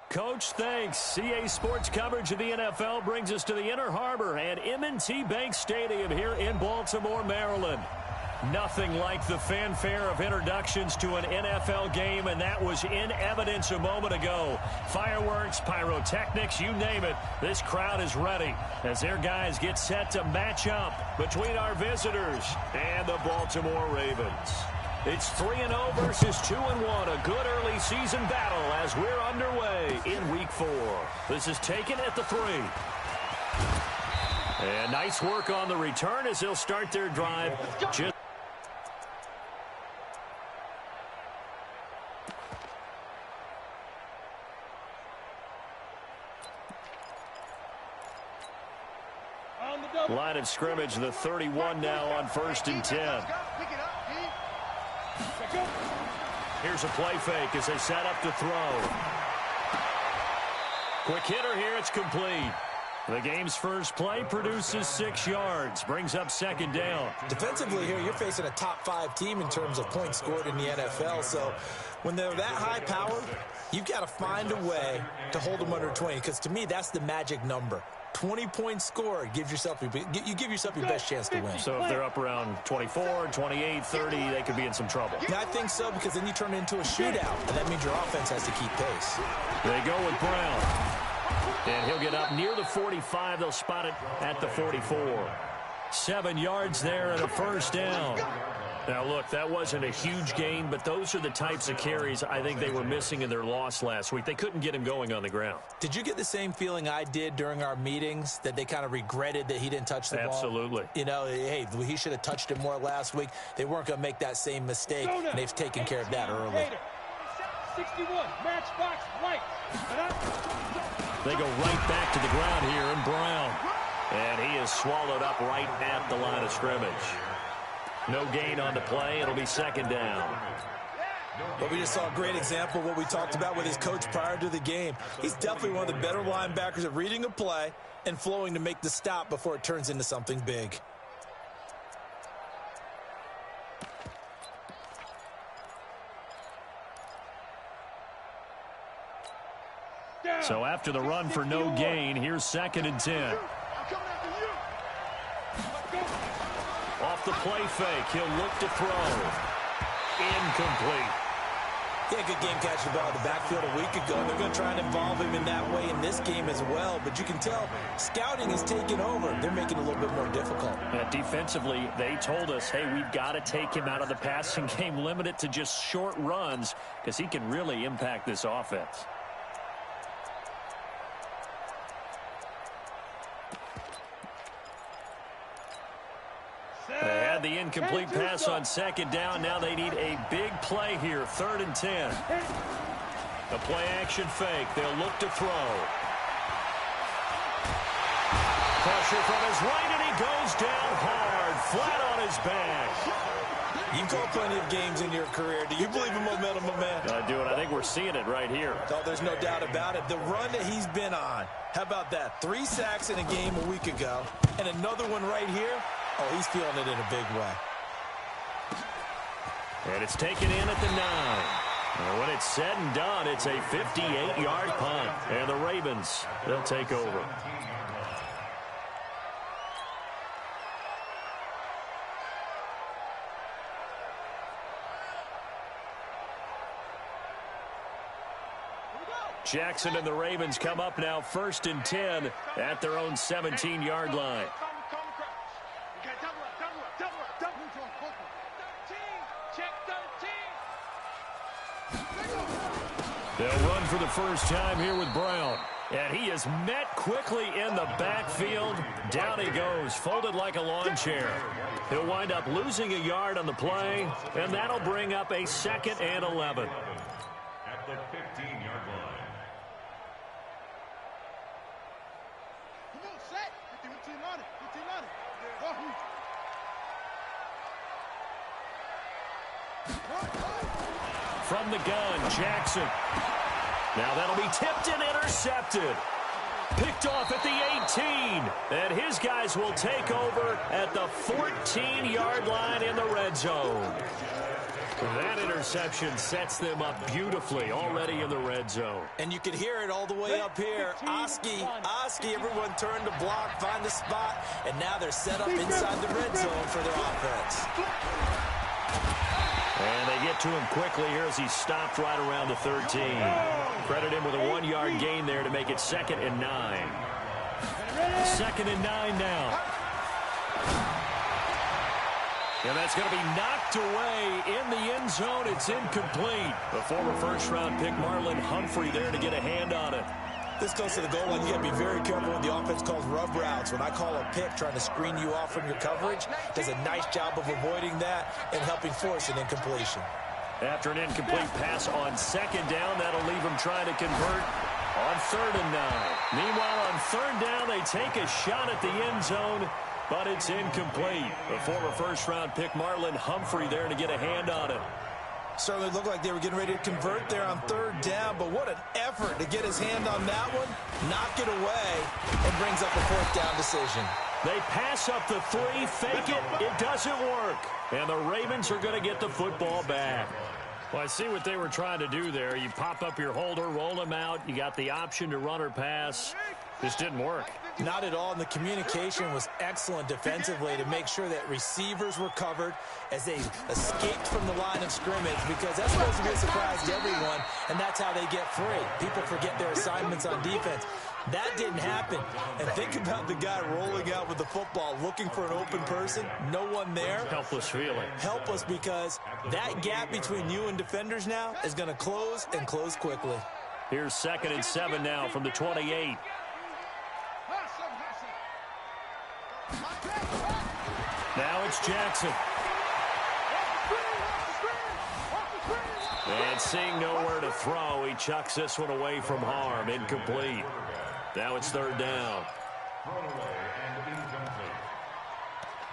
Coach, thanks. CA Sports coverage of the NFL brings us to the Inner Harbor at M&T Bank Stadium here in Baltimore, Maryland. Nothing like the fanfare of introductions to an NFL game, and that was in evidence a moment ago. Fireworks, pyrotechnics, you name it. This crowd is ready as their guys get set to match up between our visitors and the Baltimore Ravens. It's 3-0 versus 2-1, a good early season battle as we're underway in Week 4. This is taken at the 3. And nice work on the return as they'll start their drive. Line of scrimmage, the 31 now on 1st and 10. Here's a play fake as they set up to throw. Quick hitter here, it's complete. The game's first play produces 6 yards, brings up 2nd down. Defensively here, you're facing a top 5 team in terms of points scored in the NFL. So when they're that high powered, you've got to find a way to hold them under 20. Because to me, that's the magic number. 20 points scored, you give yourself your best chance to win. So if they're up around 24, 28, 30, they could be in some trouble. Yeah, I think so, because then you turn it into a shootout, and that means your offense has to keep pace. They go with Brown. And he'll get up near the 45. They'll spot it at the 44. 7 yards there and a 1st down. Now, look, that wasn't a huge gain, but those are the types of carries I think they were missing in their loss last week. They couldn't get him going on the ground. Did you get the same feeling I did during our meetings, that they kind of regretted that he didn't touch the ball? Absolutely. You know, hey, he should have touched it more last week. They weren't going to make that same mistake, and they've taken care of that early. 61, matchbox, right. They go right back to the ground here in Brown. And he is swallowed up right at the line of scrimmage. No gain on the play. It'll be 2nd down. But we just saw a great example of what we talked about with his coach prior to the game. He's definitely one of the better linebackers at reading a play and flowing to make the stop before it turns into something big. So after the run for no gain, here's 2nd and 10. Off the play fake, he'll look to throw. Incomplete. Yeah, good game catching the ball in the backfield a week ago. They're going to try and involve him in that way in this game as well. But you can tell scouting is taking over. They're making it a little bit more difficult. Defensively, they told us, hey, we've got to take him out of the passing game, limit it to just short runs, because he can really impact this offense. They had the incomplete pass on 2nd down. Now they need a big play here, 3rd and 10. The play action fake. They'll look to throw. Pressure from his right, and he goes down hard, flat on his back. You've called plenty of games in your career. Do you believe in momentum, my man? I do, and I think we're seeing it right here. Oh, there's no doubt about it. The run that he's been on. How about that? 3 sacks in a game a week ago, and another one right here. Oh, he's feeling it in a big way. And it's taken in at the 9. And when it's said and done, it's a 58-yard punt. And the Ravens, they'll take over. Jackson and the Ravens come up now 1st and 10 at their own 17-yard line. They'll run for the first time here with Brown. And he is met quickly in the backfield. Down he goes, folded like a lawn chair. He'll wind up losing a yard on the play, and that'll bring up a 2nd and 11. At the 15-yard line. Come on, set. 15 on it. From the gun, Jackson. Now that'll be tipped and intercepted. Picked off at the 18. And his guys will take over at the 14-yard line in the red zone. That interception sets them up beautifully already in the red zone. And you can hear it all the way up here. Oski, everyone turned to block, find a spot, and now they're set up inside the red zone for their offense. And they get to him quickly here as he stopped right around the 13. Credit him with a 1-yard gain there to make it 2nd and 9. 2nd and 9 now. And that's going to be knocked away in the end zone. It's incomplete. The former first-round pick Marlon Humphrey there to get a hand on it. This goes to the goal line. You got to be very careful when the offense calls rub routes. When I call a pick trying to screen you off from your coverage, does a nice job of avoiding that and helping force an incompletion. After an incomplete pass on 2nd down, that'll leave them trying to convert on 3rd and 9. Meanwhile, on 3rd down, they take a shot at the end zone, but it's incomplete. The former first-round pick Marlon Humphrey there to get a hand on it. Certainly looked like they were getting ready to convert there on 3rd down, but what an effort to get his hand on that one, knock it away, and brings up a 4th down decision. They pass up the 3, fake it, it doesn't work. And the Ravens are going to get the football back. Well, I see what they were trying to do there. You pop up your holder, roll him out. You got the option to run or pass. Just didn't work. Not at all, and the communication was excellent defensively to make sure that receivers were covered as they escaped from the line of scrimmage, because that's supposed to be a surprise to everyone, and that's how they get free. People forget their assignments on defense. That didn't happen. And think about the guy rolling out with the football, looking for an open person, no one there. Helpless feeling. Helpless, because that gap between you and defenders now is going to close, and close quickly. Here's 2nd and 7 now from the 28. Now it's Jackson. And seeing nowhere to throw, he chucks this one away from harm. Incomplete. Now it's 3rd down. Throwaway and incomplete.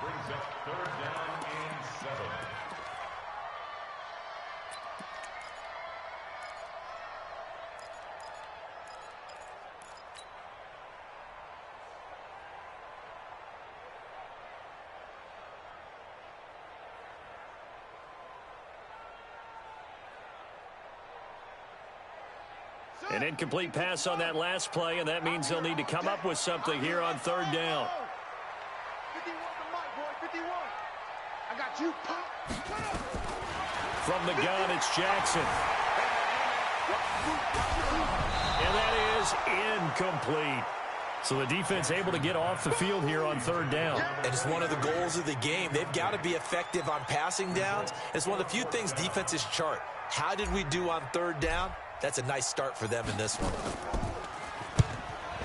Brings up 3rd down and 7. An incomplete pass on that last play, and that means they'll need to come up with something here on 3rd down. 51 to Mike, boy, 51. I got you. From the gun, it's Jackson. And that is incomplete. So the defense able to get off the field here on 3rd down. And it's one of the goals of the game. They've got to be effective on passing downs. It's one of the few things defenses chart. How did we do on 3rd down? That's a nice start for them in this one.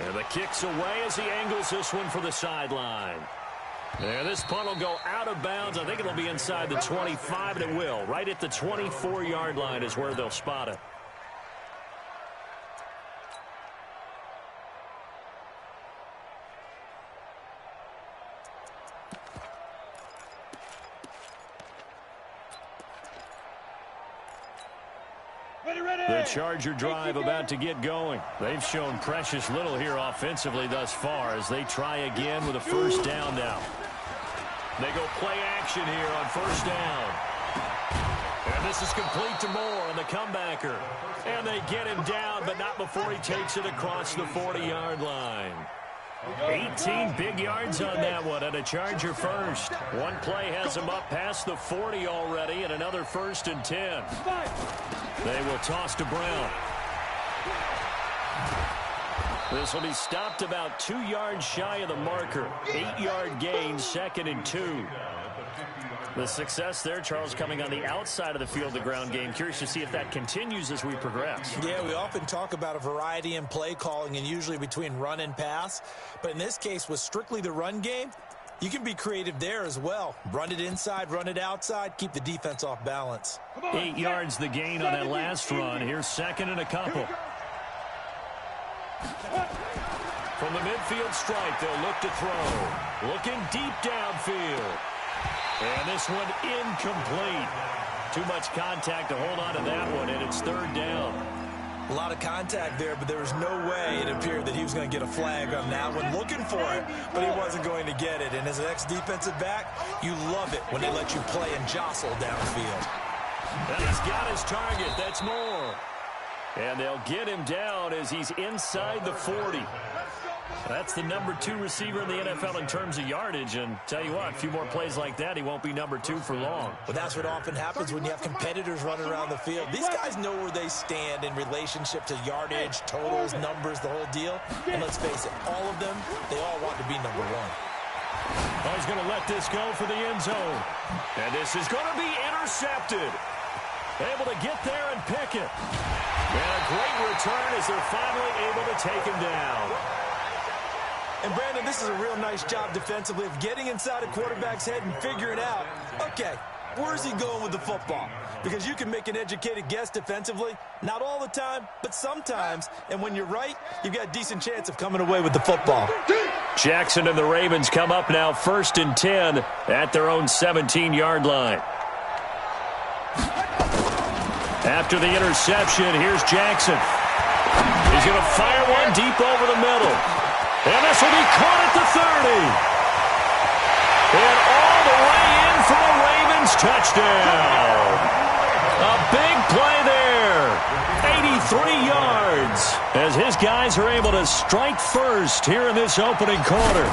And the kick's away as he angles this one for the sideline. There, this punt will go out of bounds. I think it'll be inside the 25, and it will. Right at the 24-yard line is where they'll spot it. The Charger drive about to get going. They've shown precious little here offensively thus far as they try again with a 1st down now. They go play action here on 1st down. And this is complete to Moore on the comebacker. And they get him down, but not before he takes it across the 40-yard line. 18 big yards on that one, and a Charger first. One play has him up past the 40 already, and another 1st and 10. They will toss to Brown. This will be stopped about 2 yards shy of the marker. 8-yard gain, 2nd and 2. The success there, Charles, coming on the outside of the field, the ground game. Curious to see if that continues as we progress. Yeah, we often talk about a variety in play calling and usually between run and pass. But in this case, with strictly the run game, you can be creative there as well. Run it inside, run it outside, keep the defense off balance. 8 yards the gain on that last run. Here's 2nd and a couple. From the midfield stripe, they'll look to throw. Looking deep downfield. And this one incomplete. Too much contact to hold on to that one, and it's 3rd down. A lot of contact there, but there was no way it appeared that he was going to get a flag on that one. Looking for it, but he wasn't going to get it. And as an ex-defensive back, you love it when they let you play and jostle downfield. And he's got his target. That's Moore. And they'll get him down as he's inside the 40. That's the number 2 receiver in the NFL in terms of yardage. And tell you what, a few more plays like that, he won't be number 2 for long. Well, that's what often happens when you have competitors running around the field. These guys know where they stand in relationship to yardage, totals, numbers, the whole deal. And let's face it, all of them, they all want to be number 1. Oh, he's going to let this go for the end zone. And this is going to be intercepted. Able to get there and pick it. And a great return as they're finally able to take him down. And, Brandon, this is a real nice job defensively of getting inside a quarterback's head and figuring out, okay, where's he going with the football? Because you can make an educated guess defensively. Not all the time, but sometimes. And when you're right, you've got a decent chance of coming away with the football. Jackson and the Ravens come up now 1st and 10 at their own 17-yard line. After the interception, here's Jackson. He's going to fire one deep over the middle. And this will be caught at the 30. And all the way in for a Ravens touchdown. A big play there. 83 yards as his guys are able to strike first here in this opening quarter.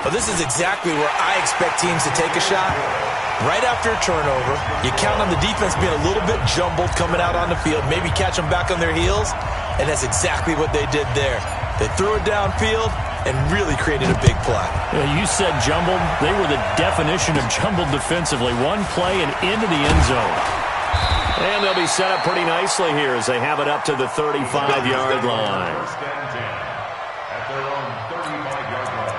Well, this is exactly where I expect teams to take a shot. Right after a turnover, you count on the defense being a little bit jumbled coming out on the field, maybe catch them back on their heels, and that's exactly what they did there. They threw it downfield and really created a big play. Yeah, you said jumbled. They were the definition of jumbled defensively. One play and into the end zone. And they'll be set up pretty nicely here as they have it up to the 35-yard line. First and 10 at their own 35-yard line.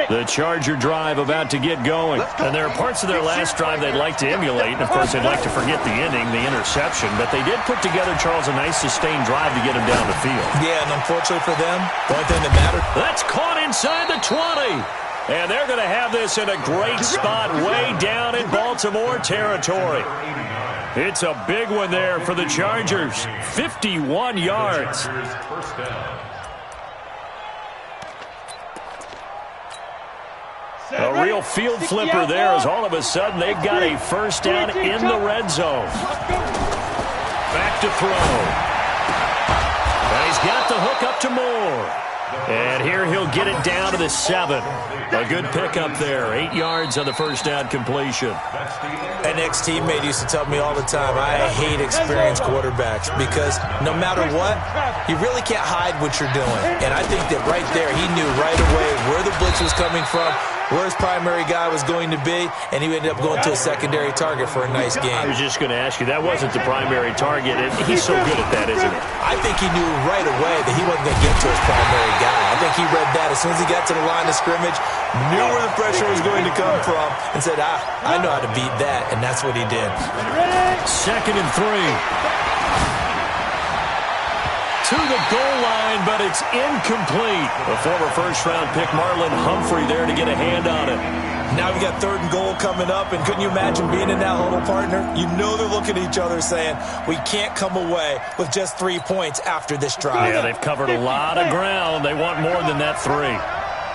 The Charger drive about to get going. And there are parts of their last drive they'd like to emulate. And, of course, they'd like to forget the ending, the interception. But they did put together, Charles, a nice sustained drive to get him down the field. Yeah, and unfortunately for them, the only thing that mattered. That's caught inside the 20. And they're going to have this in a great spot way down in Baltimore territory. It's a big one there for the Chargers. 51 yards. First down. A real field flipper there as all of a sudden they've got a first down in the red zone. Back to throw. And he's got the hook up to Moore. And here he'll get it down to the 7. A good pickup there. 8 yards on the first down completion. An ex-teammate used to tell me all the time, I hate experienced quarterbacks because no matter what, you really can't hide what you're doing. And I think that right there, he knew right away where the blitz was coming from, where his primary guy was going to be, and he ended up going to a secondary target for a nice game. I was just going to ask you, that wasn't the primary target. He's so good at that, isn't he? I think he knew right away that he wasn't going to get to his primary guy. I think he read that as soon as he got to the line of scrimmage, knew where the pressure was going to come from, and said, I know how to beat that, and that's what he did. 2nd and 3. To the goal line, but it's incomplete. A former first-round pick, Marlon Humphrey, there to get a hand on it. Now we got 3rd and goal coming up, and couldn't you imagine being in that huddle, partner? You know they're looking at each other saying, we can't come away with just 3 points after this drive. Yeah, they've covered a lot of ground. They want more than that 3.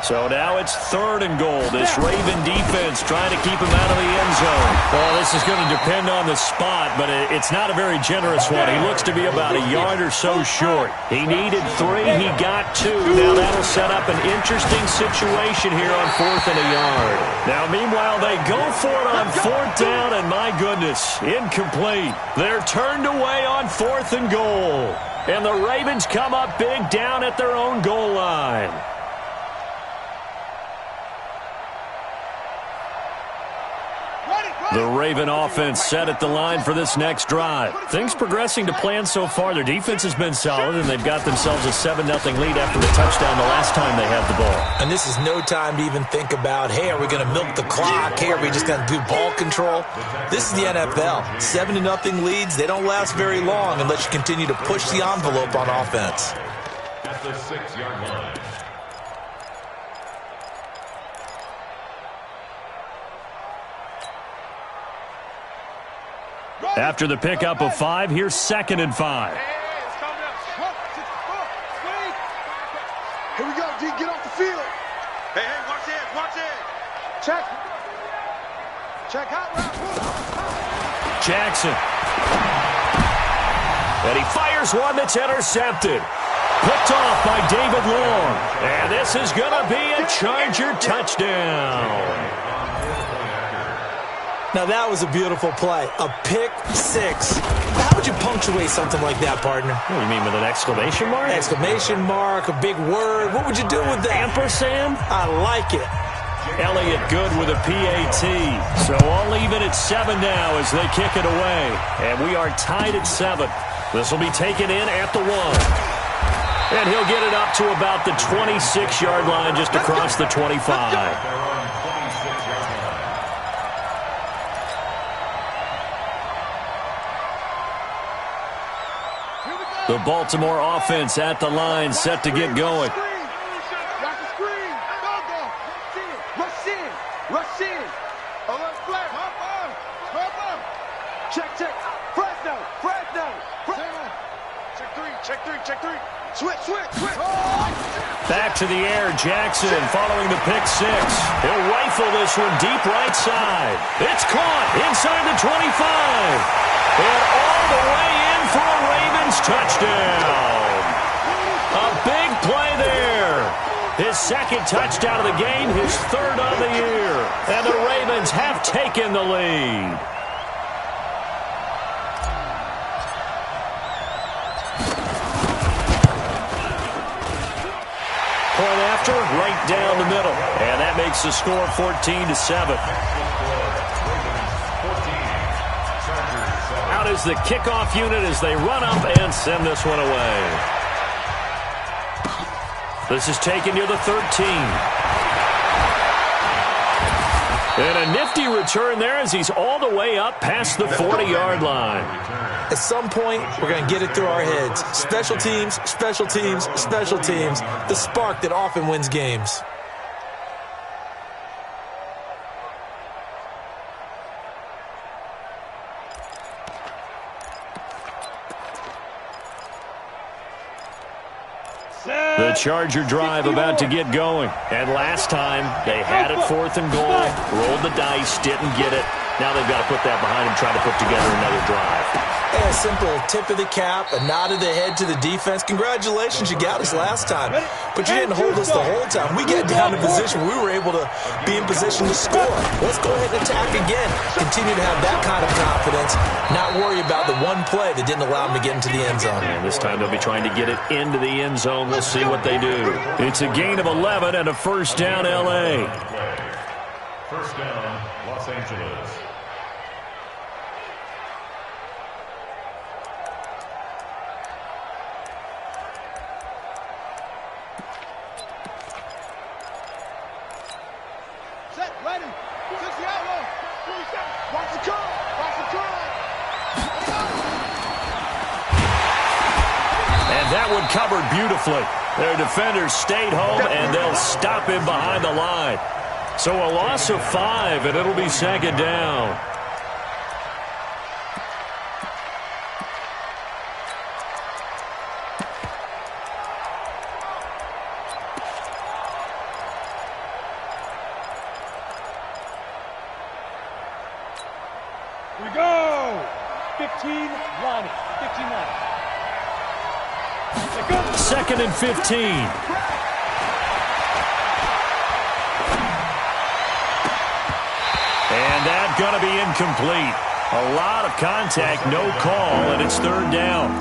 So now it's 3rd and goal. This Raven defense trying to keep him out of the end zone. Well, this is going to depend on the spot, but it's not a very generous one. He looks to be about a yard or so short. He needed 3. He got 2. Now that'll set up an interesting situation here on 4th and a yard. Now, meanwhile, they go for it on 4th down, and my goodness, incomplete. They're turned away on 4th and goal. And the Ravens come up big down at their own goal line. The Raven offense set at the line for this next drive. Things progressing to plan so far. Their defense has been solid, and they've got themselves a 7-0 lead after the touchdown the last time they had the ball. And this is no time to even think about, hey, are we going to milk the clock? Hey, are we just going to do ball control? This is the NFL. 7-0 leads, they don't last very long unless you continue to push the envelope on offense. At the 6-yard line. After the pickup of 5, here's 2nd and 5. Here we go, D. Get off the field. Hey, watch it, watch it. Check. Check out route. Jackson. And he fires one that's intercepted. Picked off by David Long. And this is going to be a Charger touchdown. Now, that was a beautiful play. A pick six. How would you punctuate something like that, partner? What do you mean, with an exclamation mark? Exclamation mark, a big word. What would you do with that? Ampersand? I like it. Elliott good with a PAT. So I'll leave it at 7 now as they kick it away. And we are tied at 7. This will be taken in at the 1. And he'll get it up to about the 26-yard line just across the 25. The Baltimore offense at the line, set to get going. Watch the screen. Go. Rush in. Rush in. Alert flat. Hop on. Check. Fresno. Check three. Switch. Back to the air, Jackson following the pick 6. He'll rifle this one deep right side. It's caught inside the 25. And all the way in for a Ravens touchdown. A big play there. His 2nd touchdown of the game, his 3rd of the year. And the Ravens have taken the lead. Point after, right down the middle. And that makes the score 14-7. Out is the kickoff unit as they run up and send this one away. This is taken near the 13. And a nifty return there as he's all the way up past the 40-yard line. At some point, we're going to get it through our heads. Special teams. The spark that often wins games. The Charger drive about to get going. And last time, they had it 4th and goal, rolled the dice, didn't get it. Now they've got to put that behind them, try to put together another drive. And a simple tip of the cap, a nod of the head to the defense. Congratulations, you got us last time. But you didn't hold us the whole time. We got down in position. We were able to be in position to score. Let's go ahead and attack again. Continue to have that kind of confidence. Not worry about the one play that didn't allow them to get into the end zone. And this time they'll be trying to get it into the end zone. We'll see what they do. It's a gain of 11 and a 1st down, L.A. 1st down, Los Angeles. Ready. 60 out low. Watch the curl. And that one covered beautifully. Their defenders stayed home, and they'll stop him behind the line. So a loss of 5, and it'll be 2nd down. Here we go. 15 line. 2nd and 15. And that's going to be incomplete. A lot of contact, no call, and it's 3rd down.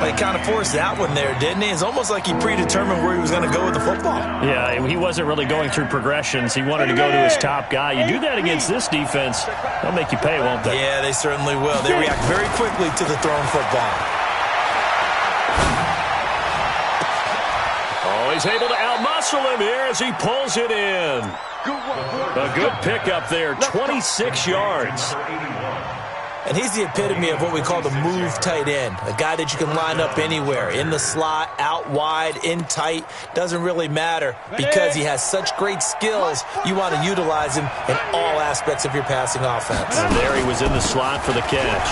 He kind of forced that one there, didn't he? It's almost like he predetermined where he was going to go with the football. Yeah, he wasn't really going through progressions. He wanted to go to his top guy. You do that against this defense, they'll make you pay, won't they? Yeah, they certainly will. They react very quickly to the thrown football. Oh, he's able to outmuscle him here as he pulls it in. A good pickup there, 26 yards. And he's the epitome of what we call the move tight end, a guy that you can line up anywhere, in the slot, out wide, in tight, doesn't really matter because he has such great skills. You want to utilize him in all aspects of your passing offense. And there he was in the slot for the catch.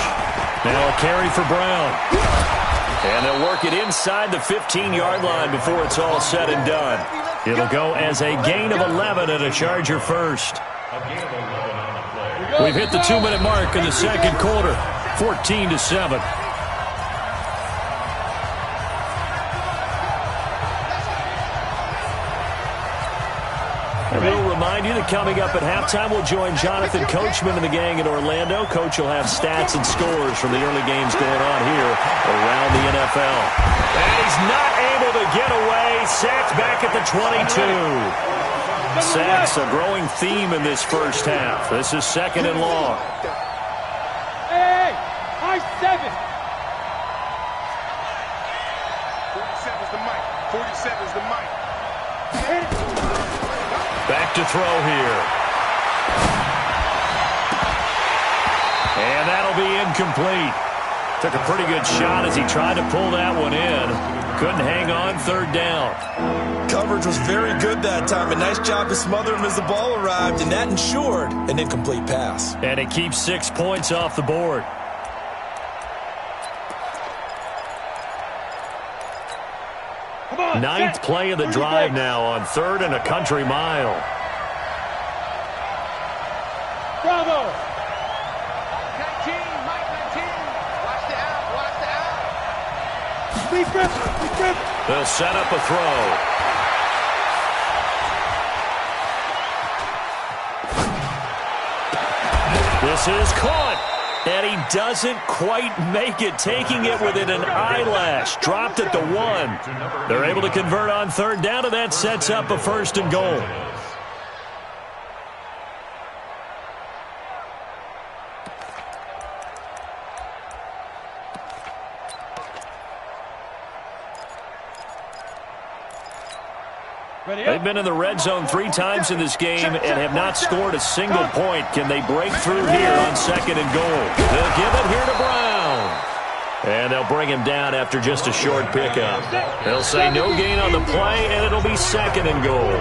Now a carry for Brown. And they'll work it inside the 15-yard line before it's all said and done. It'll go as a gain of 11 and a Charger first. We've hit the 2-minute mark in the second quarter, 14-7. And we'll remind you that coming up at halftime, we'll join Jonathan Coachman and the gang in Orlando. Coach will have stats and scores from the early games going on here around the NFL. And he's not able to get away. Sacked back at the 22. Sacks a growing theme in this first half. This is second and long. Hey, high 7. 47's the mic. 47's the mic. Back to throw here. And that'll be incomplete. Took a pretty good shot as he tried to pull that one in. Couldn't hang on, third down. Coverage was very good that time. A nice job to smother him as the ball arrived, and that ensured an incomplete pass. And it keeps 6 points off the board. Ninth play of the drive now on 3rd and a country mile. Bravo. 19, Mike 19. Watch the out, watch the out. Big grip. They'll set up a throw. This is caught. And he doesn't quite make it, taking it within an eyelash. Dropped at the 1. They're able to convert on third down, and that sets up a 1st and goal. They've been in the red zone 3 times in this game and have not scored a single point. Can they break through here on 2nd and goal? They'll give it here to Brown. And they'll bring him down after just a short pickup. They'll say no gain on the play, and it'll be 2nd and goal.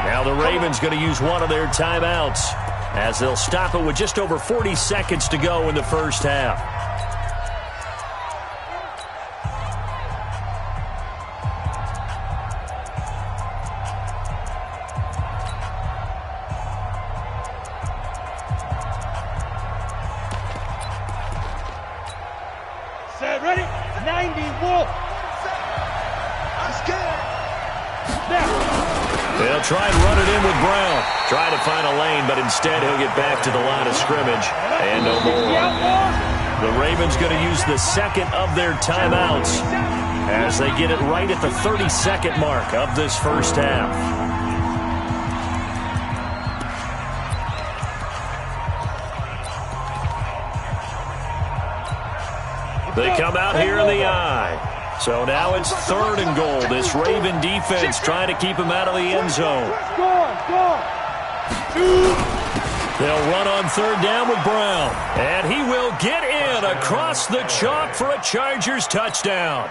Now the Ravens going to use one of their timeouts as they'll stop it with just over 40 seconds to go in the first half. Ready? 90 Wolf. Let's get it. They'll try and run it in with Brown. Try to find a lane, but instead he'll get back to the line of scrimmage. And no more. The Ravens going to use the second of their timeouts as they get it right at the 30-second mark of this first half. They come out here in the eye. So now it's 3rd and goal. This Raven defense trying to keep him out of the end zone. They'll run on 3rd down with Brown. And he will get in across the chalk for a Chargers touchdown.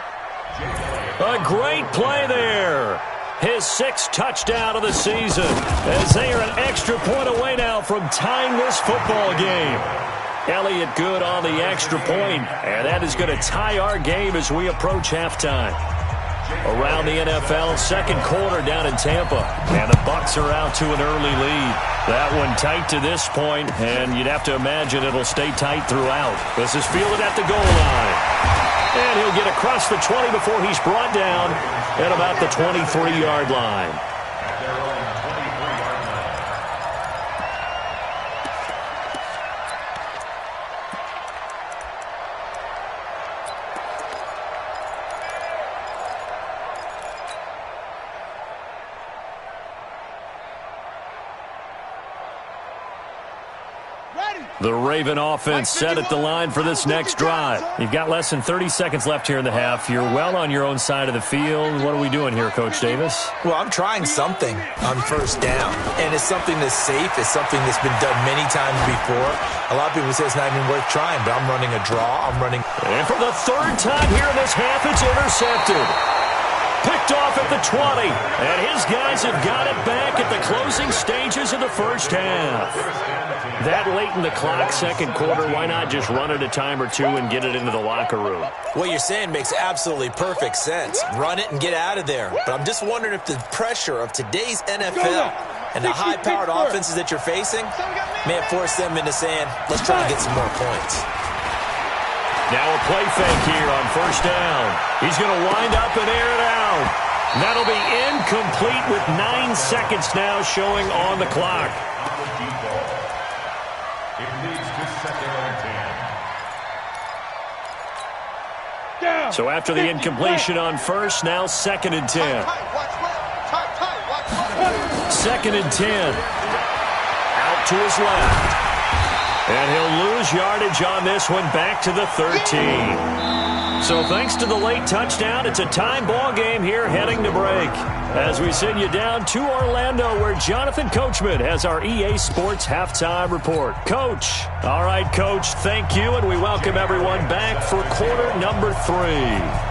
A great play there. His 6th touchdown of the season as they are an extra point away now from tying this football game. Elliott good on the extra point, and that is going to tie our game as we approach halftime. Around the NFL, second quarter down in Tampa, and the Bucs are out to an early lead. That one tight to this point, and you'd have to imagine it'll stay tight throughout. This is fielded at the goal line. And he'll get across the 20 before he's brought down at about the 23-yard line. Ready. The Raven offense set at the line for this next drive. You've got less than 30 seconds left here in the half. You're well on your own side of the field. What are we doing here, Coach Davis? Well, I'm trying something on first down, and it's something that's safe. It's something that's been done many times before. A lot of people say it's not even worth trying, but I'm running a draw. And for the third time here in this half, it's intercepted. Picked off at the 20, and his guys have got it back at the closing stages of the first half. That late in the clock, second quarter, why not just run it a time or two and get it into the locker room? What you're saying makes absolutely perfect sense. Run it and get out of there. But I'm just wondering if the pressure of today's NFL and the high-powered offenses that you're facing may have forced them into saying, let's try to get some more points. Now a play fake here on first down. He's going to wind up and air it out. That'll be incomplete with 9 seconds now showing on the clock. So after the incompletion on first, now 2nd and 10. 2nd and 10. Out to his left. And he'll lose yardage on this one back to the 13. So thanks to the late touchdown, it's a time ball game here heading to break. As we send you down to Orlando, where Jonathan Coachman has our EA Sports Halftime Report. Coach. All right, Coach, thank you, and we welcome everyone back for quarter number 3.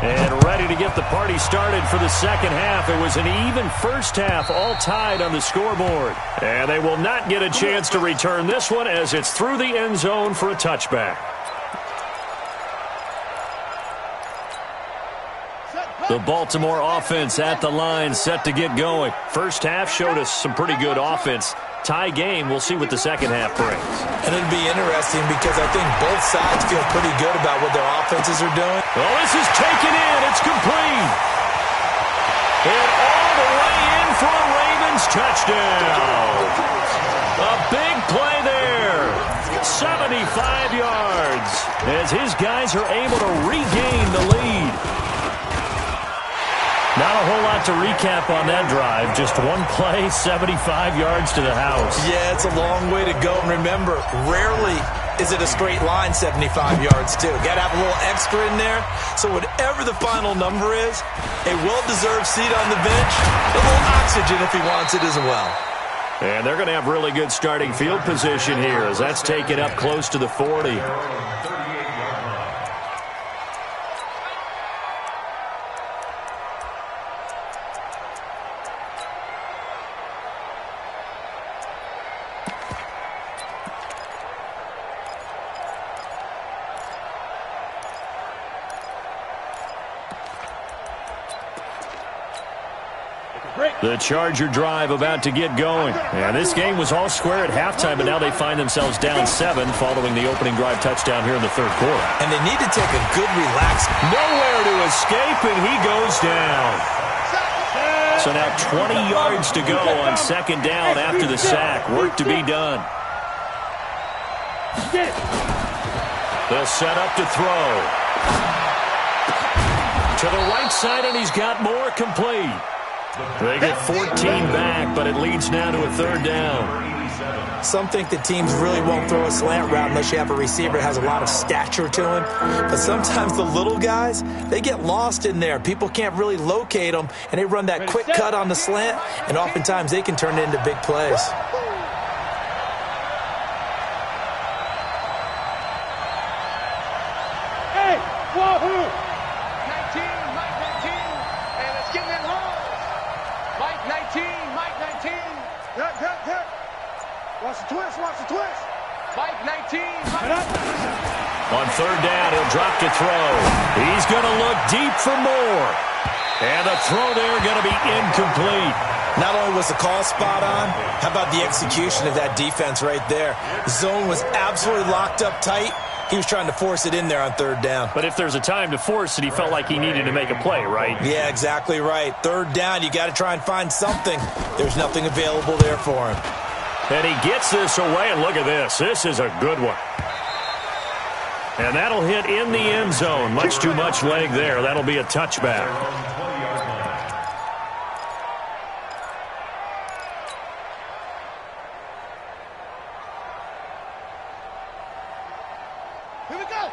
And ready to get the party started for the second half. It was an even first half, all tied on the scoreboard. And they will not get a chance to return this one as it's through the end zone for a touchback. The Baltimore offense at the line, set to get going. First half showed us some pretty good offense. Tie game, we'll see what the second half brings. And it'll be interesting because I think both sides feel pretty good about what their offenses are doing. Well, this is taken in. It's complete. And all the way in for a Ravens touchdown. A big play there. 75 yards as his guys are able to regain the lead. Not a whole lot to recap on that drive. Just one play, 75 yards to the house. Yeah, it's a long way to go. And remember, rarely is it a straight line 75 yards, too. Got to have a little extra in there. So whatever the final number is, a well-deserved seat on the bench, a little oxygen if he wants it as well. And they're going to have really good starting field position here as that's taken up close to the 40. The Charger drive about to get going. And this game was all square at halftime, but now they find themselves down 7 following the opening drive touchdown here in the third quarter. And they need to take a good relax. Nowhere to escape, and he goes down. So now 20 yards to go on second down after the sack. Work to be done. They'll set up to throw. To the right side, and he's got more complete. They get 14 back, but it leads now to a third down. Some think that teams really won't throw a slant route unless you have a receiver that has a lot of stature to him. But sometimes the little guys, they get lost in there. People can't really locate them, and they run that quick cut on the slant, and oftentimes they can turn it into big plays. Hey, wahoo! Watch the twist. Mike 19. On third down, he'll drop to throw. He's going to look deep for more. And the throw there going to be incomplete. Not only was the call spot on, how about the execution of that defense right there? The zone was absolutely locked up tight. He was trying to force it in there on third down. But if there's a time to force it, he felt like he needed to make a play, right? Yeah, exactly right. Third down, you got to try and find something. There's nothing available there for him. And he gets this away, and look at this. This is a good one. And that'll hit in the end zone. Much too much leg there. That'll be a touchback.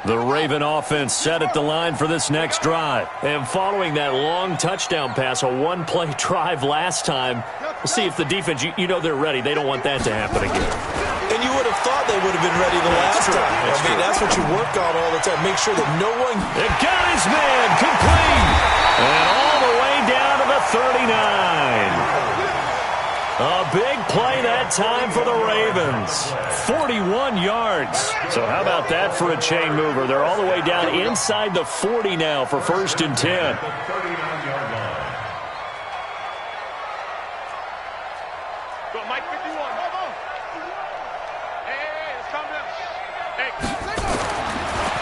The Raven offense set at the line for this next drive. And following that long touchdown pass, a one-play drive last time, we'll see if the defense, you know they're ready. They don't want that to happen again. And you would have thought they would have been ready the last time. That's what you work on all the time. Make sure that no one... It got his man complete. And all the way down to the 39. A big play that time for the Ravens. 41 yards. So how about that for a chain mover? They're all the way down inside the 40 now for 1st and 10. Go, Mike 51. Hey, it's coming up. Hey.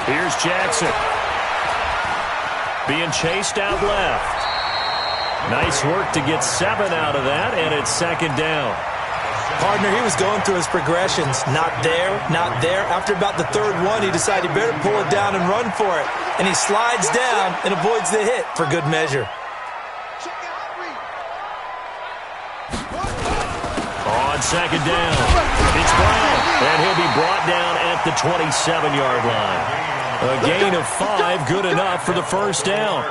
Here's Jackson. Being chased out left. Nice work to get 7 out of that, and it's 2nd down. Partner, he was going through his progressions. Not there, not there. After about the 3rd one, he decided he better pull it down and run for it. And he slides down and avoids the hit for good measure. On 2nd down, it's Brown, and he'll be brought down at the 27-yard line. A gain of 5, good enough for the 1st down.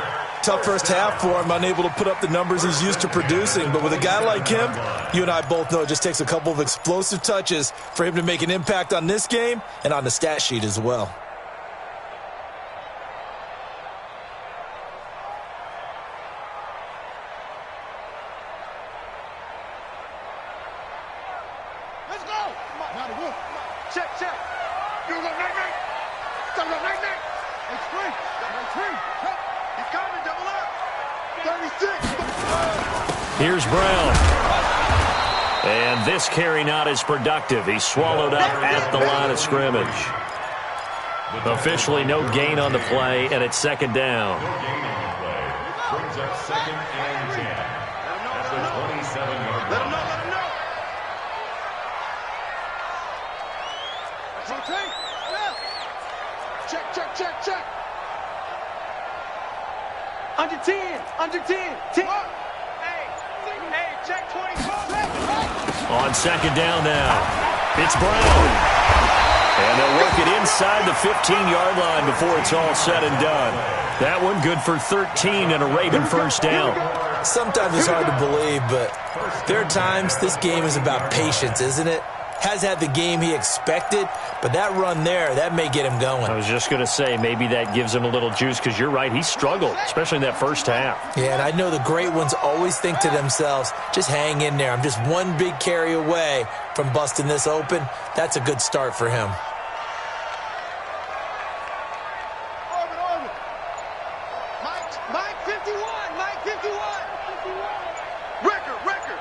Tough first half for him, unable to put up the numbers he's used to producing. But with a guy like him, you and I both know it just takes a couple of explosive touches for him to make an impact on this game and on the stat sheet as well. Let's go. Check, check. You go night-night. Go night-night. It's free. It's free. He's coming, double up. 36. Here's Brown. And this carry not as productive. He's swallowed up at the line of scrimmage. Officially no gain on the play, and it's 2nd down. No gain on the play. Brings up 2nd and 10. At the 27-yard line. Let him know. Rotate. Check. Under 10. 10. Hey, check 24. On 2nd down now, it's Brown. And they'll work it inside the 15-yard line before it's all said and done. That one good for 13 and a Raven 1st down. Sometimes it's hard to believe, but there are times this game is about patience, isn't it? Has had the game he expected, but that run there, that may get him going. I was just going to say, maybe that gives him a little juice, because you're right, he struggled, especially in that first half. Yeah, and I know the great ones always think to themselves, just hang in there. I'm just one big carry away from busting this open. That's a good start for him. Mike 51. Record.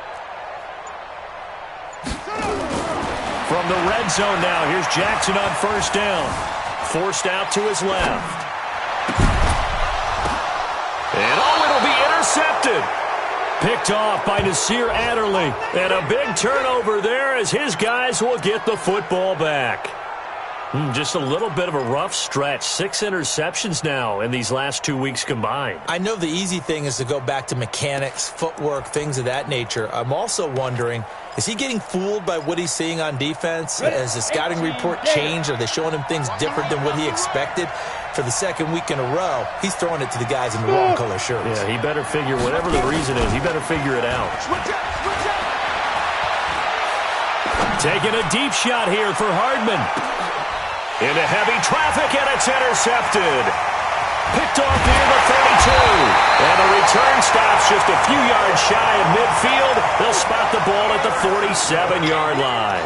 From the red zone now, here's Jackson on 1st down. Forced out to his left. And it'll be intercepted. Picked off by Nasir Adderley. And a big turnover there as his guys will get the football back. Just a little bit of a rough stretch. 6 interceptions now in these last 2 weeks combined. I know the easy thing is to go back to mechanics, footwork, things of that nature. I'm also wondering, is he getting fooled by what he's seeing on defense? Has the scouting report changed? Are they showing him things different than what he expected? For the 2nd week in a row, he's throwing it to the guys in the wrong color shirts. Yeah, he better figure, whatever the reason is, he better figure it out. Taking a deep shot here for Hardman. Into heavy traffic, and it's intercepted. Picked off near the 32. And the return stops just a few yards shy of midfield. They'll spot the ball at the 47-yard line.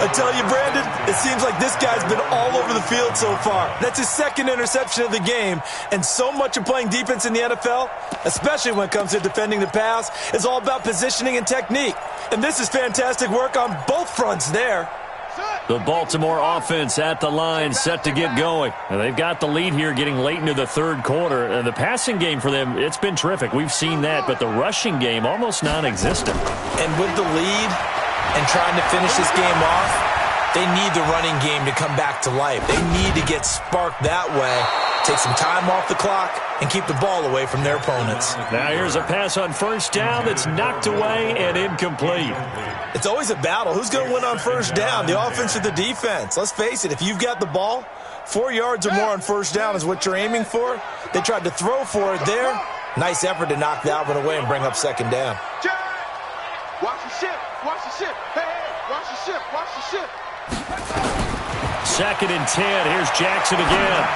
I tell you, Brandon, it seems like this guy's been all over the field so far. That's his 2nd interception of the game. And so much of playing defense in the NFL, especially when it comes to defending the pass, is all about positioning and technique. And this is fantastic work on both fronts there. The Baltimore offense at the line, set to get going. And they've got the lead here getting late into the 3rd quarter. And the passing game for them, it's been terrific. We've seen that, but the rushing game almost non-existent. And with the lead and trying to finish this game off, they need the running game to come back to life. They need to get sparked that way. take some time off the clock, and keep the ball away from their opponents. Now here's a pass on first down that's knocked away and incomplete. It's always a battle. Who's going to win on first down, the offense or the defense? Let's face it, if you've got the ball, 4 yards or more on first down is what you're aiming for. They tried to throw for it there. Nice effort to knock that one away and bring up second down. Watch the ship. Watch the ship. Hey, watch the ship. Watch the ship. 2nd and 10. Here's Jackson again.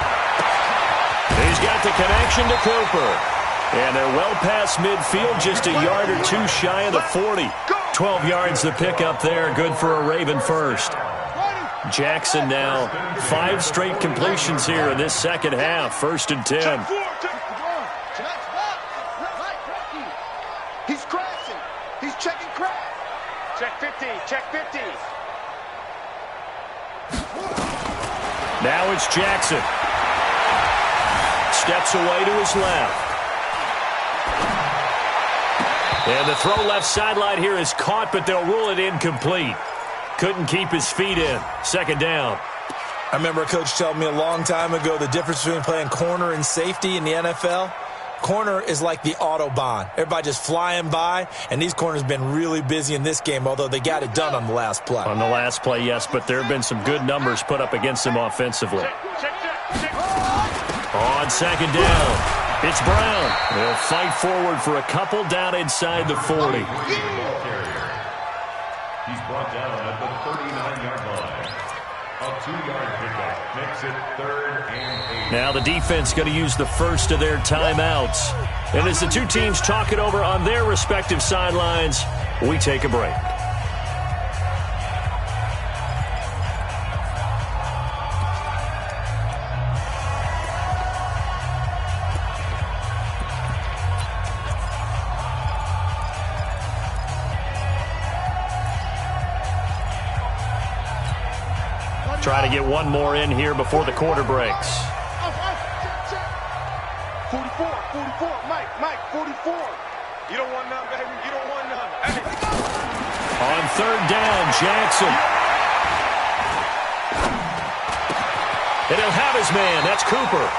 He's got the connection to Cooper. And they're well past midfield, just a yard or two shy of the 40. 12 yards the pickup there. Good for a Raven first. Jackson now 5 straight completions here in this second half. 1st and 10. He's crashing. He's checking crash. Check 50. Check 50. Now it's Jackson. Steps away to his left. And the throw left sideline here is caught, but they'll rule it incomplete. Couldn't keep his feet in. 2nd down. I remember a coach telling me a long time ago the difference between playing corner and safety in the NFL. Corner is like the Autobahn. Everybody just flying by, and these corners have been really busy in this game, although they got it done on the last play. On the last play, yes, but there have been some good numbers put up against them offensively. On 2nd down, it's Brown. They'll fight forward for a couple down inside the 40. He's brought down at the 39-yard line. A 2-yard pickup makes it 3rd and 8. Now the defense going to use the first of their timeouts. And as the two teams talk it over on their respective sidelines, we take a break. Try to get one more in here before the quarter breaks. 44, 44, Mike, 44. You don't want none, baby. You don't want none. Hey. On 3rd down, Jackson. And he'll have his man. That's Cooper.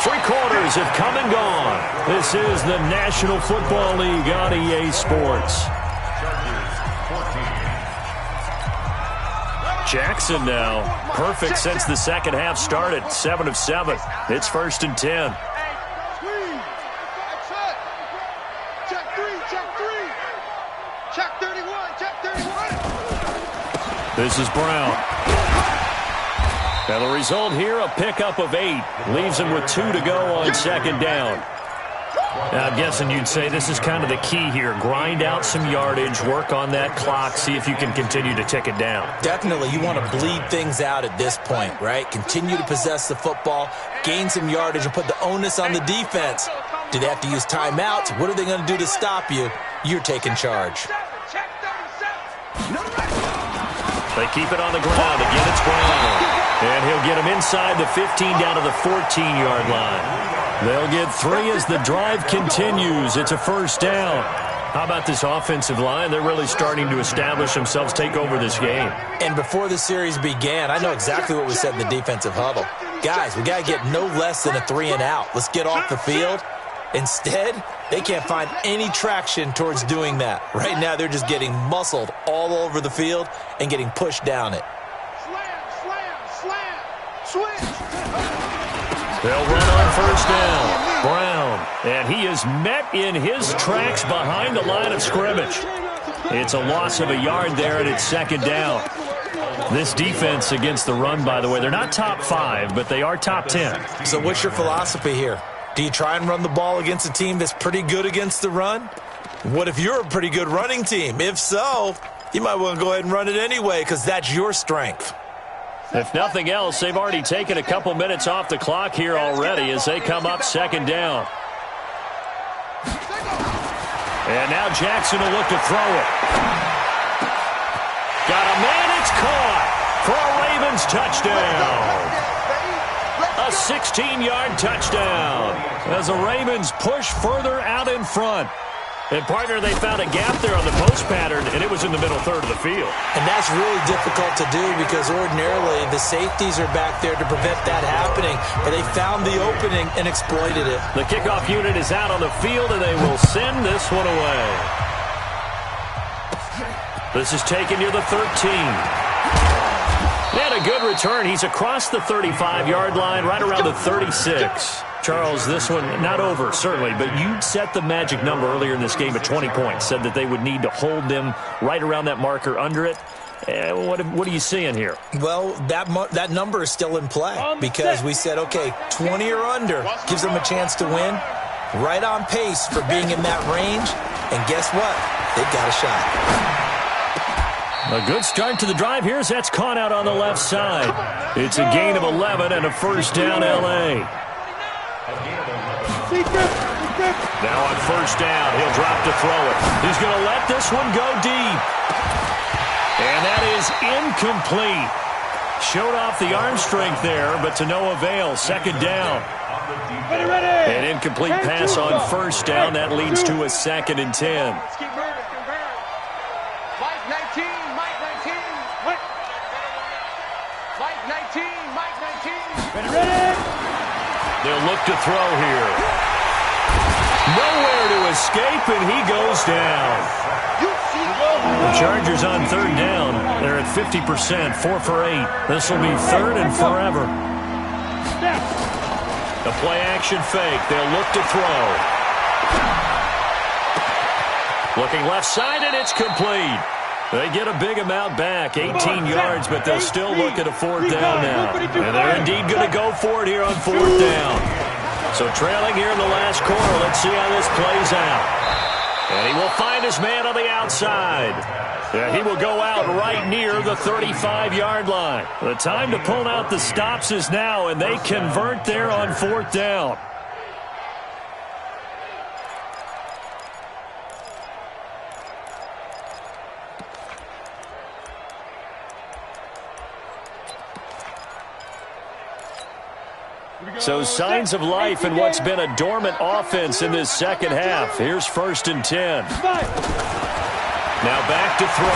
3 quarters have come and gone. This is the National Football League on EA Sports. Jackson now perfect since the second half started. 7 of 7. It's 1st and 10. Check 3. Check 31. Check 31. This is Brown. Now the result here, a pickup of 8. Leaves him with 2 to go on 2nd down. Now, I'm guessing you'd say this is kind of the key here. Grind out some yardage, work on that clock, see if you can continue to tick it down. Definitely, you want to bleed things out at this point, right? Continue to possess the football, gain some yardage, and put the onus on the defense. Do they have to use timeouts? What are they going to do to stop you? You're taking charge. They keep it on the ground. Again, it's Brown. And he'll get him inside the 15 down to the 14-yard line. They'll get 3 as the drive continues. It's a 1st down. How about this offensive line? They're really starting to establish themselves, take over this game. And before the series began, I know exactly what we said in the defensive huddle. Guys, we got to get no less than a 3 and out. Let's get off the field. Instead, they can't find any traction towards doing that. Right now, they're just getting muscled all over the field and getting pushed down it. Switch. They'll run on 1st down. Brown. And he is met in his tracks behind the line of scrimmage. It's a loss of a yard there, and it's 2nd down. This defense against the run, by the way, they're not top 5, but they are top 10. So what's your philosophy here? Do you try and run the ball against a team that's pretty good against the run? What if you're a pretty good running team? If so, you might want to go ahead and run it anyway because that's your strength. If nothing else, they've already taken a couple minutes off the clock here already as they come up 2nd down. And now Jackson will look to throw it. Got a man, it's caught for a Ravens touchdown. A 16-yard touchdown as the Ravens push further out in front. And, partner, they found a gap there on the post pattern, and it was in the middle third of the field. And that's really difficult to do because ordinarily the safeties are back there to prevent that happening. But they found the opening and exploited it. The kickoff unit is out on the field, and they will send this one away. This is taken near the 13. And a good return. He's across the 35-yard line, right around the 36. Charles, this one not over, certainly, but you set the magic number earlier in this game at 20 points, said that they would need to hold them right around that marker under it. What are you seeing here? Well, that number is still in play because we said, okay, 20 or under gives them a chance to win. Right on pace for being in that range. And guess what? They've got a shot. A good start to the drive here as that's caught out on the left side. It's a gain of 11 and a first down, L.A. Now on first down, he'll drop to throw it. He's going to let this one go deep. And that is incomplete. Showed off the arm strength there, but to no avail. Second down. An incomplete pass on first down. That leads to a 2nd and 10. Mike 19, Mike 19. Mike 19, Mike 19. Ready? They'll look to throw here. Nowhere to escape, and he goes down. The Chargers on third down. They're at 50%, 4 for 8. This will be third and forever. The play-action fake. They'll look to throw. Looking left side, and it's complete. They get a big amount back, 18 yards, but they'll still look at a 4th down now. And they're indeed going to go for it here on 4th down. So trailing here in the last quarter, let's see how this plays out. And he will find his man on the outside. Yeah, he will go out right near the 35-yard line. The time to pull out the stops is now, and they convert there on 4th down. So signs of life in what's been a dormant offense in this second half. Here's 1st and 10. Now back to throw.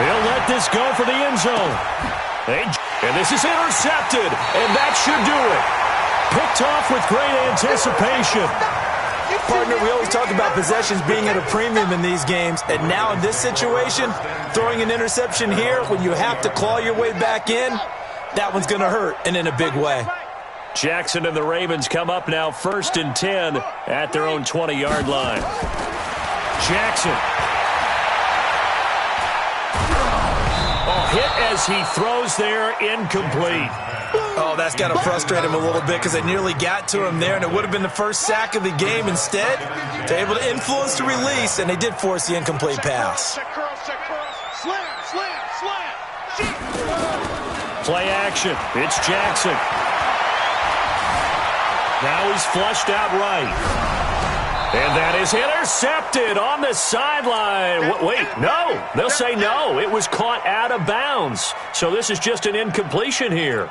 He'll let this go for the end zone. And this is intercepted, and that should do it. Picked off with great anticipation. Partner, we always talk about possessions being at a premium in these games, and now in this situation, throwing an interception here when you have to claw your way back in, that one's going to hurt, and in a big way. Jackson and the Ravens come up now 1st and 10 at their own 20-yard line. Jackson. Oh, hit as he throws there, incomplete. Oh, that's got to frustrate him a little bit because they nearly got to him there, and it would have been the first sack of the game. Instead, they're able to influence the release, and they did force the incomplete pass. Play action. It's Jackson. Now he's flushed out right. And that is intercepted on the sideline. Wait, no. They'll say no. It was caught out of bounds. So this is just an incompletion here.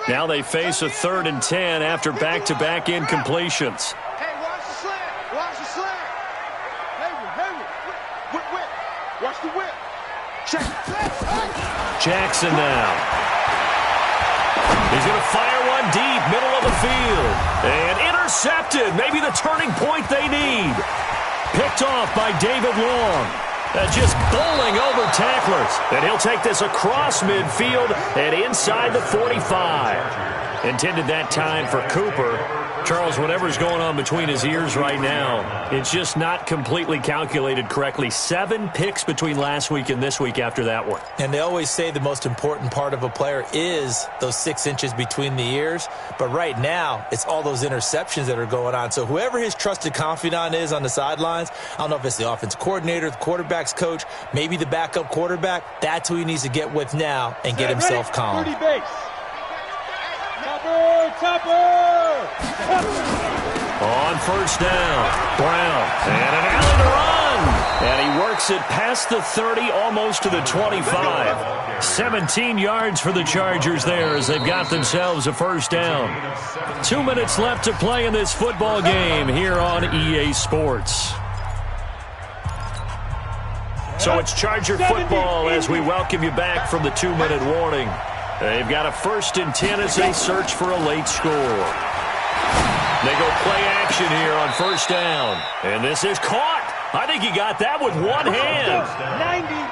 Now they face a 3rd and 10 after back-to-back incompletions. Hey, watch the slant. Watch the slant. Hey, whip. Watch the whip. Check. Jackson now. He's going to fire one deep, middle of the field. And intercepted. Maybe the turning point they need. Picked off by David Long. Just bowling over tacklers. And he'll take this across midfield and inside the 45. Intended that time for Cooper. Charles, whatever's going on between his ears right now, it's just not completely calculated correctly. 7 picks between last week and this week after that one. And they always say the most important part of a player is those 6 inches between the ears. But right now, it's all those interceptions that are going on. So whoever his trusted confidant is on the sidelines, I don't know if it's the offense coordinator, the quarterback's coach, maybe the backup quarterback, that's who he needs to get with now and get himself calm. On first down, Brown. And an alley to run. And he works it past the 30, almost to the 25. 17 yards for the Chargers there as they've got themselves a first down. 2 minutes left to play in this football game here on EA Sports. So it's Charger football as we welcome you back from the 2-minute warning. They've got a 1st and 10 as they search for a late score. They go play action here on first down. And this is caught. I think he got that with one hand.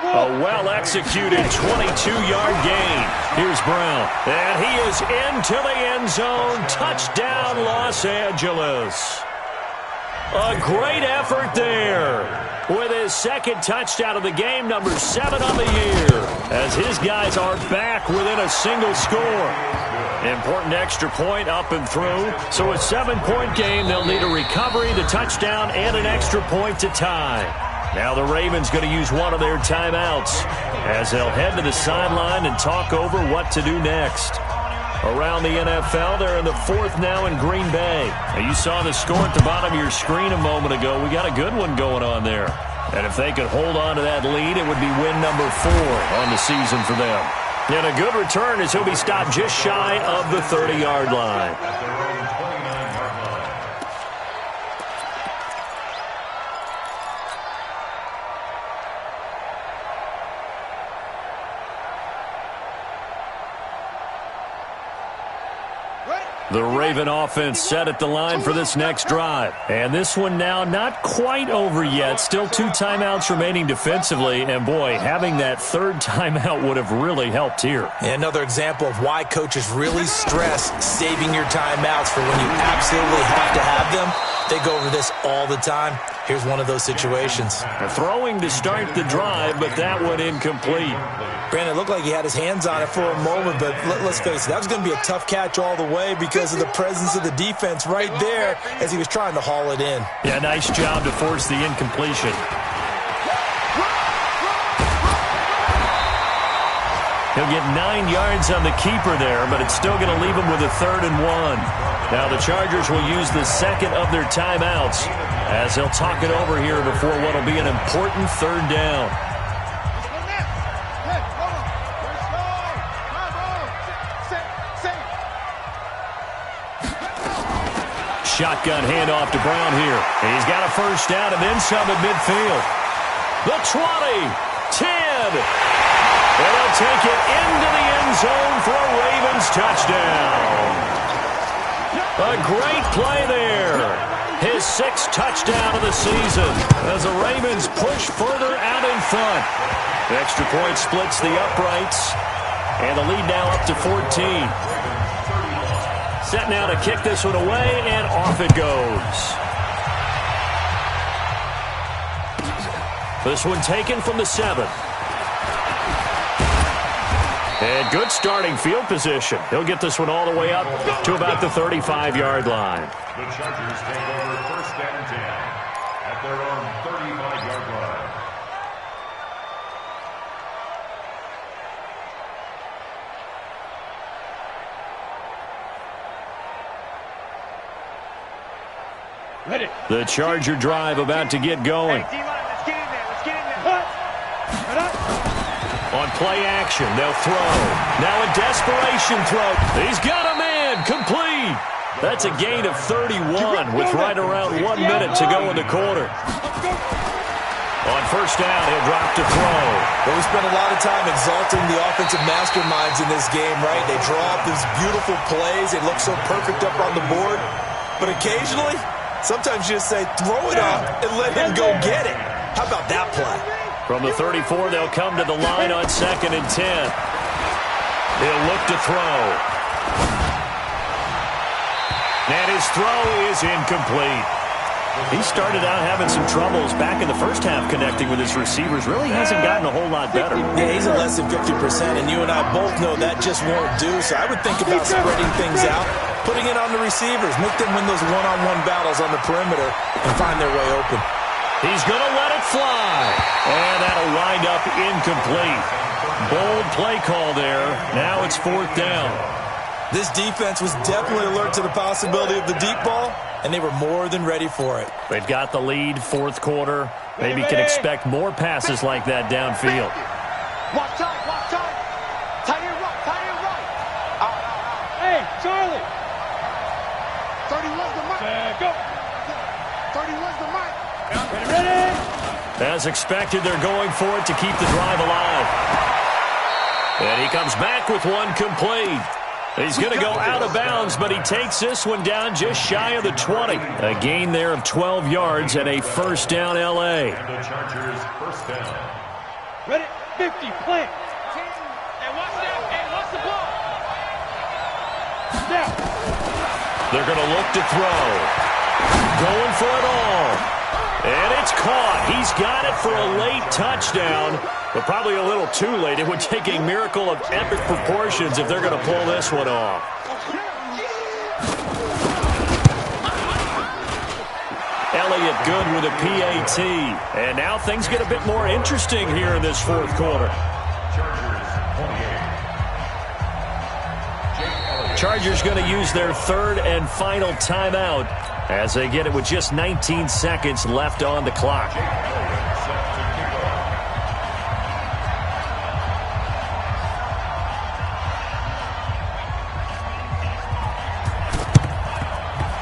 A well-executed 22-yard gain. Here's Brown. And he is into the end zone. Touchdown, Los Angeles. A great effort there with his 2nd touchdown of the game, number 7 on the year, as his guys are back within a single score. Important extra point up and through. So a 7-point game, they'll need a recovery, the touchdown, and an extra point to tie. Now the Ravens going to use one of their timeouts as they'll head to the sideline and talk over what to do next. Around the NFL, they're in the 4th now in Green Bay. Now you saw the score at the bottom of your screen a moment ago. We got a good one going on there. And if they could hold on to that lead, it would be win number 4 on the season for them. And a good return as he'll be stopped just shy of the 30-yard line. The Raven offense set at the line for this next drive. And this one now not quite over yet. Still 2 timeouts remaining defensively. And, boy, having that 3rd timeout would have really helped here. Another example of why coaches really stress saving your timeouts for when you absolutely have to have them. They go over this all the time. Here's one of those situations. Throwing to start the drive, but that one incomplete. Brandon, it looked like he had his hands on it for a moment, but let's face it, that was going to be a tough catch all the way because of the presence of the defense right there as he was trying to haul it in. Yeah, nice job to force the incompletion. He'll get 9 yards on the keeper there, but it's still going to leave him with a 3rd and 1. Now the Chargers will use the 2nd of their timeouts as they'll talk it over here before what will be an important 3rd down. Shotgun handoff to Brown here. He's got a first down and then some at midfield. The 20, 10. And they'll take it into the end zone for a Ravens touchdown. A great play there. His 6th touchdown of the season as the Ravens push further out in front. The extra point splits the uprights. And the lead now up to 14. Set now to kick this one away, and off it goes. This one taken from the 7. And good starting field position. He'll get this one all the way up to about the 35-yard line. The Chargers take over 1st and 10 at their own 35-yard line. Ready. The Charger drive about to get going. Hey, D-line, let's get in there. Let's get in there. Right up. On play action, they'll throw. Now a desperation throw. He's got a man. Complete. That's a gain of 31 with right around 1 minute to go in the quarter. On first down, he'll drop to throw. Well, we spent a lot of time exalting the offensive masterminds in this game, right? They draw up these beautiful plays. They look so perfect up on the board. But occasionally, sometimes you just say, throw it up and let him go get it. How about that play? From the 34, they'll come to the line on 2nd and 10. He'll look to throw. And his throw is incomplete. He started out having some troubles back in the first half connecting with his receivers. Really hasn't gotten a whole lot better. Yeah, he's at less than 50%, and you and I both know that just won't do. So I would think about spreading things out, putting it on the receivers, make them win those one-on-one battles on the perimeter and find their way open. He's going to let it fly. And that'll wind up incomplete. Bold play call there. Now it's 4th down. This defense was definitely alert to the possibility of the deep ball, and they were more than ready for it. They've got the lead, fourth quarter. Maybe can expect more passes like that downfield. Watch tight, watch tight. Tight end right, tight end right. Hey, Charlie. 31's the mic. Go. 31's the mic. Ready? As expected, they're going for it to keep the drive alive. And he comes back with one complete. He's going to go out of bounds, but he takes this one down just shy of the 20. A gain there of 12 yards and a first down, L.A. And the Chargers first down. Ready? 50, plant. And watch that. And watch the ball. Now. They're going to look to throw. Going for it all. And it's caught. He's got it for a late touchdown, but probably a little too late. It would take a miracle of epic proportions if they're going to pull this one off. Elliott good with a PAT. And now things get a bit more interesting here in this fourth quarter. Chargers going to use their third and final timeout as they get it with just 19 seconds left on the clock.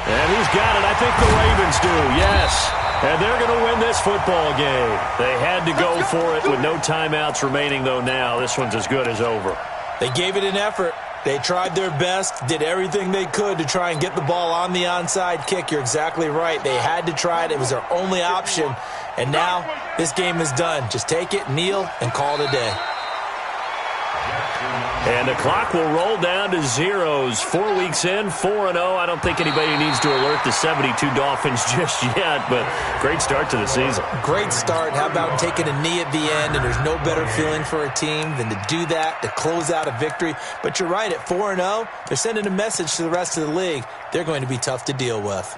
And he's got it. I think the Ravens do, yes. And they're going to win this football game. They had to go for it with no timeouts remaining, though, now. This one's as good as over. They gave it an effort. They tried their best, did everything they could to try and get the ball on the onside kick. You're exactly right. They had to try it. It was their only option. And now this game is done. Just take it, kneel, and call it a day. And the clock will roll down to zeros. 4 weeks in, 4-0. I don't think anybody needs to alert the 72 Dolphins just yet, but great start to the season. Great start. How about taking a knee at the end? And there's no better feeling for a team than to do that, to close out a victory. But you're right, at 4-0, they're sending a message to the rest of the league. They're going to be tough to deal with.